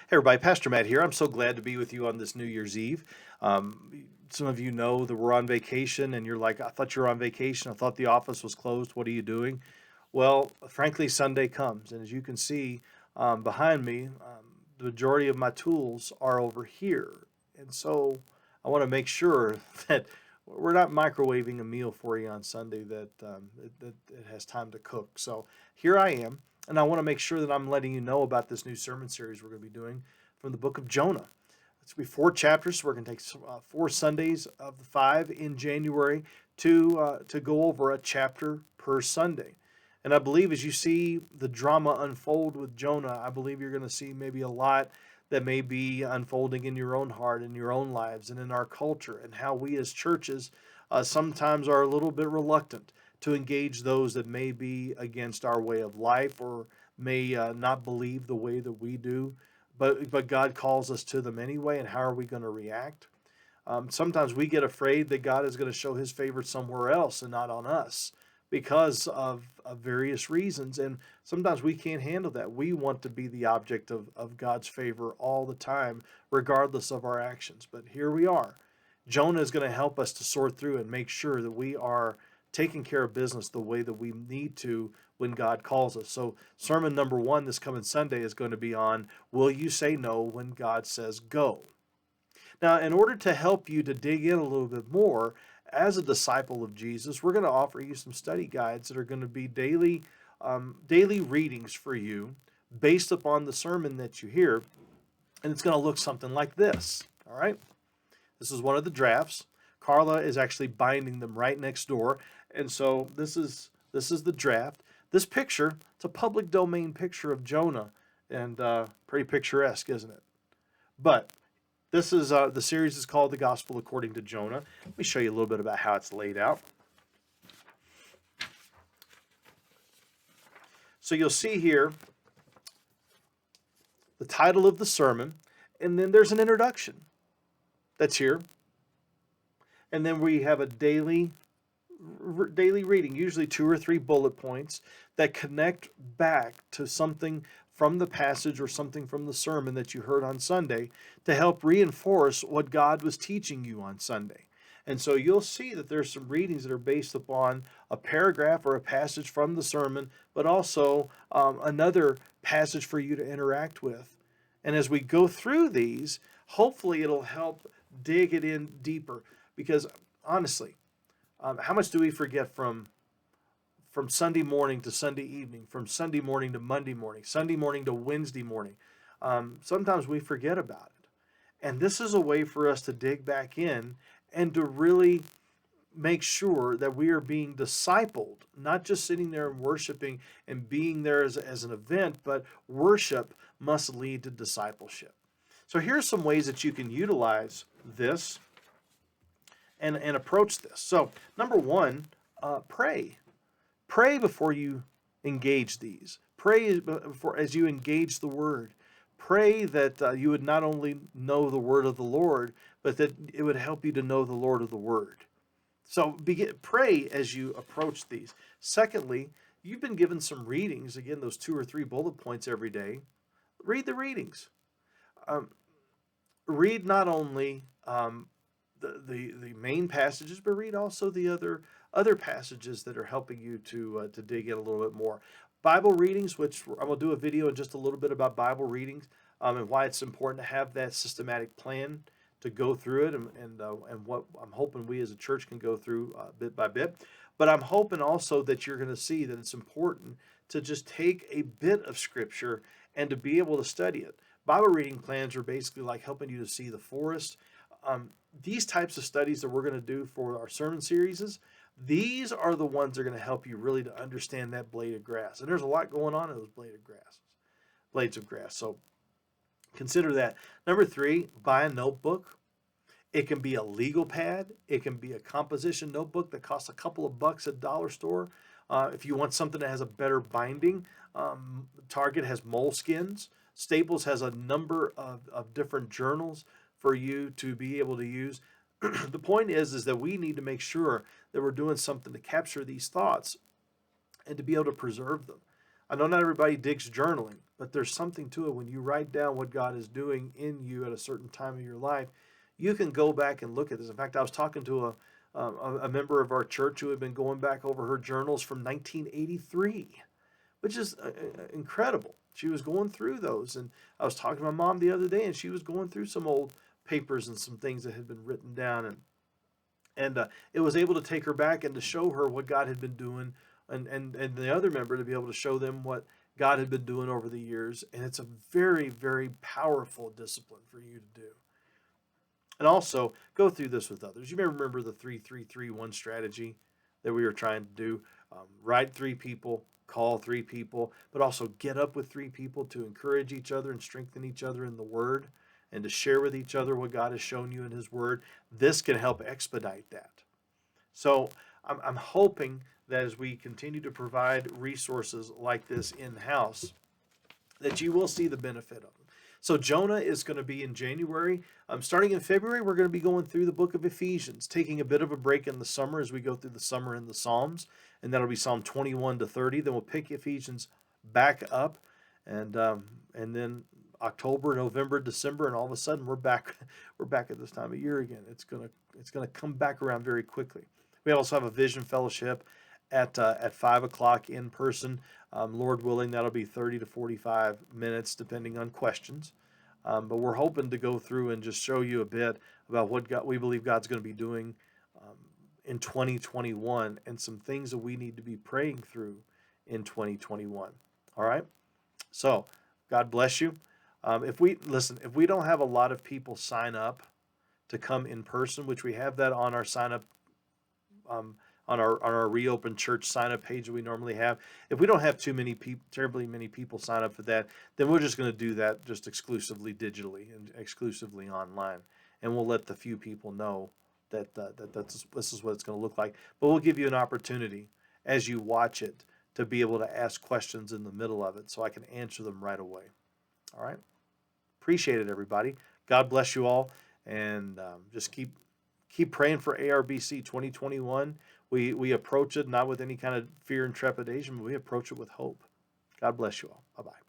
Hey everybody, Pastor Matt here. I'm so glad to be with you on this New Year's Eve. Some of you know that we're on vacation, and you're like, I thought you were on vacation. I thought the office was closed. What are you doing? Well, frankly, Sunday comes, and as you can see behind me, the majority of my tools are over here. And so I want to make sure that we're not microwaving a meal for you on Sunday that it has time to cook. So here I am. And I want to make sure that I'm letting you know about this new sermon series we're going to be doing from the book of Jonah. It's going to be 4 chapters, so we're going to take 4 Sundays of the 5 in January to go over a chapter per Sunday. And I believe as you see the drama unfold with Jonah, I believe you're going to see maybe a lot that may be unfolding in your own heart, in your own lives, and in our culture, and how we as churches sometimes are a little bit reluctant to engage those that may be against our way of life or may not believe the way that we do. But God calls us to them anyway, and how are we going to react? Sometimes we get afraid that God is going to show his favor somewhere else and not on us because of various reasons. And sometimes we can't handle that. We want to be the object of God's favor all the time, regardless of our actions. But here we are. Jonah is going to help us to sort through and make sure that we are taking care of business the way that we need to when God calls us. So, sermon number 1 this coming Sunday is going to be on Will You Say No When God Says Go? Now, in order to help you to dig in a little bit more, as a disciple of Jesus, we're going to offer you some study guides that are going to be daily readings for you based upon the sermon that you hear. And it's going to look something like this. All right. This is one of the drafts. Carla is actually binding them right next door. And so this is the draft. This picture, it's a public domain picture of Jonah, and pretty picturesque, isn't it? But this is the series is called The Gospel According to Jonah. Let me show you a little bit about how it's laid out. So you'll see here the title of the sermon, and then there's an introduction that's here. And then we have a daily reading, usually 2 or 3 bullet points that connect back to something from the passage or something from the sermon that you heard on Sunday to help reinforce what God was teaching you on Sunday. And so you'll see that there's some readings that are based upon a paragraph or a passage from the sermon, but also another passage for you to interact with. And as we go through these, hopefully it'll help dig it in deeper. Because honestly, how much do we forget from Sunday morning to Sunday evening, from Sunday morning to Monday morning, Sunday morning to Wednesday morning? Sometimes we forget about it. And this is a way for us to dig back in and to really make sure that we are being discipled, not just sitting there and worshiping and being there as an event, but worship must lead to discipleship. So here's some ways that you can utilize this and approach this. So, number 1, pray. Pray before you engage these. Pray before as you engage the Word. Pray that you would not only know the Word of the Lord, but that it would help you to know the Lord of the Word. So pray as you approach these. Secondly, you've been given some readings. Again, those 2 or 3 bullet points every day. Read the readings. Read not only the main passages, but read also the other passages that are helping you to dig in a little bit more. Bible readings, which I'm going to do a video in just a little bit about Bible readings and why it's important to have that systematic plan to go through it, and what I'm hoping we as a church can go through bit by bit. But I'm hoping also that you're going to see that it's important to just take a bit of Scripture and to be able to study it. Bible reading plans are basically like helping you to see the forest. These types of studies that we're going to do for our sermon series, these are the ones that are going to help you really to understand that blade of grass. And there's a lot going on in those blades of grass. So consider that. Number 3, buy a notebook. It can be a legal pad. It can be a composition notebook that costs a couple of bucks at dollar store. If you want something that has a better binding, Target has Moleskins. Staples has a number of different journals for you to be able to use. The point is that we need to make sure that we're doing something to capture these thoughts and to be able to preserve them. I know not everybody digs journaling, but there's something to it. When you write down what God is doing in you at a certain time of your life, you can go back and look at this. In fact, I was talking to a member of our church who had been going back over her journals from 1983, which is incredible. She was going through those, and I was talking to my mom the other day, and she was going through some old papers and some things that had been written down, and it was able to take her back and to show her what God had been doing, and the other member to be able to show them what God had been doing over the years, and it's a very, very powerful discipline for you to do. And also go through this with others. You may remember the 3-3-3-1 strategy that we were trying to do. Write three people, call three people, but also get up with three people to encourage each other and strengthen each other in the Word and to share with each other what God has shown you in His Word. This can help expedite that. So I'm hoping that as we continue to provide resources like this in house, that you will see the benefit of them. So Jonah is going to be in January. Starting in February, we're going to be going through the book of Ephesians, taking a bit of a break in the summer as we go through the summer in the Psalms, and that'll be Psalm 21 to 30. Then we'll pick Ephesians back up, and then October, November, December, and all of a sudden we're back. We're back at this time of year again. It's gonna come back around very quickly. We also have a Vision Fellowship at 5 o'clock in person. Lord willing, that'll be 30 to 45 minutes, depending on questions. But we're hoping to go through and just show you a bit about what we believe God's going to be doing um, in 2021 and some things that we need to be praying through in 2021. All right? So, God bless you. If we don't have a lot of people sign up to come in person, which we have that on our sign up um, on our reopened church sign up page that we normally have. If we don't have too many people, terribly many people sign up for that, then we're just going to do that just exclusively digitally and exclusively online, and we'll let the few people know that this is what it's going to look like. But we'll give you an opportunity as you watch it to be able to ask questions in the middle of it, so I can answer them right away. All right. Appreciate it, everybody. God bless you all, and just keep praying for ARBC 2021. We approach it not with any kind of fear and trepidation, but we approach it with hope. God bless you all. Bye bye.